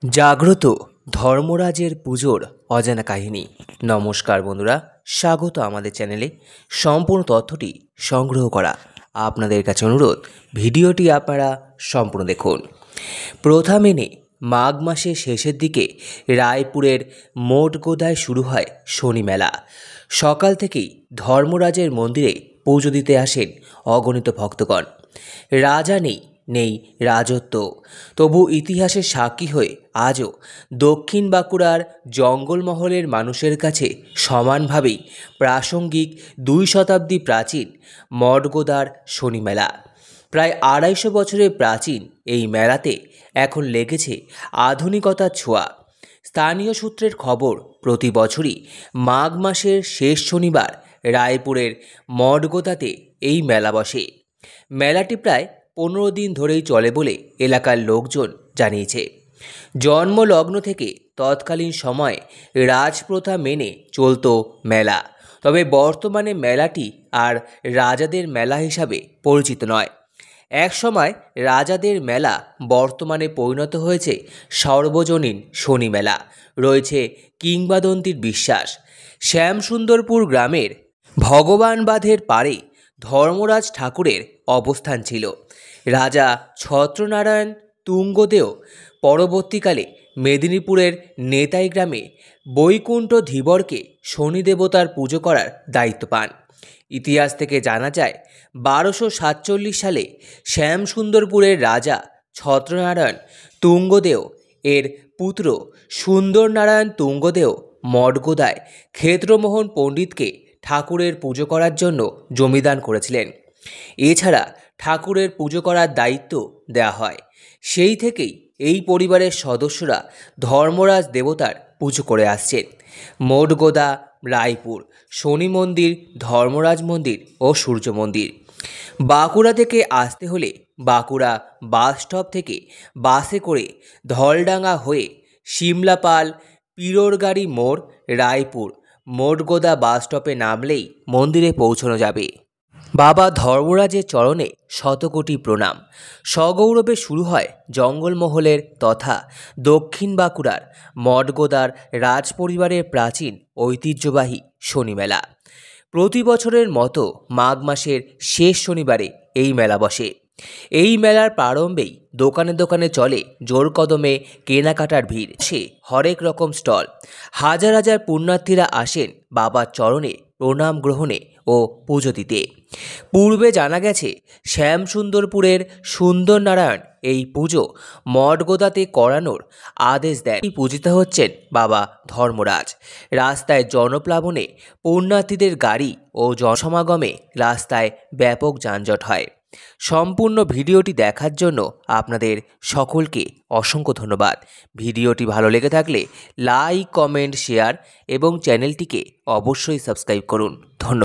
জাগ্রত ধর্মরাজের পুজোর অজানা কাহিনী। নমস্কার বন্ধুরা, স্বাগত আমাদের চ্যানেলে। সম্পূর্ণ তথ্যটি সংগ্রহ করা আপনাদের কাছে অনুরোধ, ভিডিওটি আপনারা সম্পূর্ণ দেখুন। প্রথা মেনে মাঘ মাসের শেষের দিকে রায়পুরের মোটগোদায় শুরু হয় শনি মেলা। সকাল থেকেই ধর্মরাজের মন্দিরে পুজো দিতে আসেন অগণিত ভক্তগণ। রাজা নেই রাজত্ব, তবু ইতিহাসের সাক্ষী হয়ে আজও দক্ষিণ বাঁকুড়ার জঙ্গলমহলের মানুষের কাছে সমানভাবেই প্রাসঙ্গিক 2 শতাব্দী প্রাচীন মঠগোদার শনি মেলা। প্রায় 250 বছরের প্রাচীন এই মেলাতে এখন লেগেছে আধুনিকতার ছোঁয়া। স্থানীয় সূত্রের খবর, প্রতি বছরই মাঘ মাসের শেষ শনিবার রায়পুরের মঠগোদাতে এই মেলা বসে। মেলাটি প্রায় 15 দিন ধরেই চলে বলে এলাকার লোকজন জানিয়েছে। জন্মলগ্ন থেকে তৎকালীন সময়ে রাজপ্রথা মেনে চলত মেলা, তবে বর্তমানে মেলাটি আর রাজাদের মেলা হিসাবে পরিচিত নয়। এক সময় রাজাদের মেলা বর্তমানে পরিণত হয়েছে সর্বজনীন শনি মেলা। রয়েছে কিংবদন্তির বিশ্বাস, শ্যামসুন্দরপুর গ্রামের ভগবান বাঁধের পাড়ে ধর্মরাজ ঠাকুরের অবস্থান ছিল। রাজা ছত্রনারায়ণ তুঙ্গদেও পরবর্তীকালে মেদিনীপুরের নেতাই গ্রামে বৈকুণ্ঠ ধীবরকে শনি দেবতার পুজো করার দায়িত্ব পান। ইতিহাস থেকে জানা যায়, 1247 সালে শ্যামসুন্দরপুরের রাজা ছত্রনারায়ণ তুঙ্গদেও এর পুত্র সুন্দরনারায়ণ তুঙ্গদেও মঠগোদায় ক্ষেত্রমোহন পণ্ডিতকে ঠাকুরের পুজো করার জন্য জমিদান করেছিলেন। এছাড়া ঠাকুরের পুজো করার দায়িত্ব দেওয়া হয়। সেই থেকেই এই পরিবারের সদস্যরা ধর্মরাজ দেবতার পুজো করে আসছেন। মঠগোদা, রায়পুর, শনি মন্দির, ধর্মরাজ মন্দির ও সূর্য মন্দির। বাঁকুড়া থেকে আসতে হলে বাঁকুড়া বাস স্টপ থেকে বাসে করে ধলডাঙ্গা হয়ে সিমলাপাল, পিরোরগাড়ি মোড়, রায়পুর মঠগোদা বাস স্টপে নামলেই মন্দিরে পৌঁছানো যাবে। বাবা ধর্মরাজের চরণে শতকোটি প্রণাম। সগৌরবে শুরু হয় জঙ্গলমহলের তথা দক্ষিণ বাঁকুড়ার মঠগোদার রাজপরিবারের প্রাচীন ঐতিহ্যবাহী শনি মেলা। প্রতি বছরের মতো মাঘ মাসের শেষ শনিবারে এই মেলা বসে। এই মেলার প্রারম্ভেই দোকানে দোকানে চলে জোর কদমে কেনাকাটার ভিড়। সে হরেক রকম স্টল। হাজার হাজার পুণ্যার্থীরা আসেন বাবার চরণে প্রণাম গ্রহণে ও পুজো দিতে। পূর্বে জানা গেছে, শ্যামসুন্দরপুরের সুন্দরনারায়ণ এই পুজো মঠগোদাতে করানোর আদেশ দেন। পূজিত হচ্ছেন বাবা ধর্মরাজ। রাস্তায় জনপ্লাবনে পুণ্যার্থীদের গাড়ি ও জনসমাগমে রাস্তায় ব্যাপক যানজট হয়। সম্পূর্ণ ভিডিওটি দেখার জন্য আপনাদের সকলকে অসংখ্য ধন্যবাদ। ভিডিওটি ভালো লেগে থাকলে লাইক, কমেন্ট, শেয়ার এবং চ্যানেলটিকে অবশ্যই সাবস্ক্রাইব করুন। ধন্যবাদ।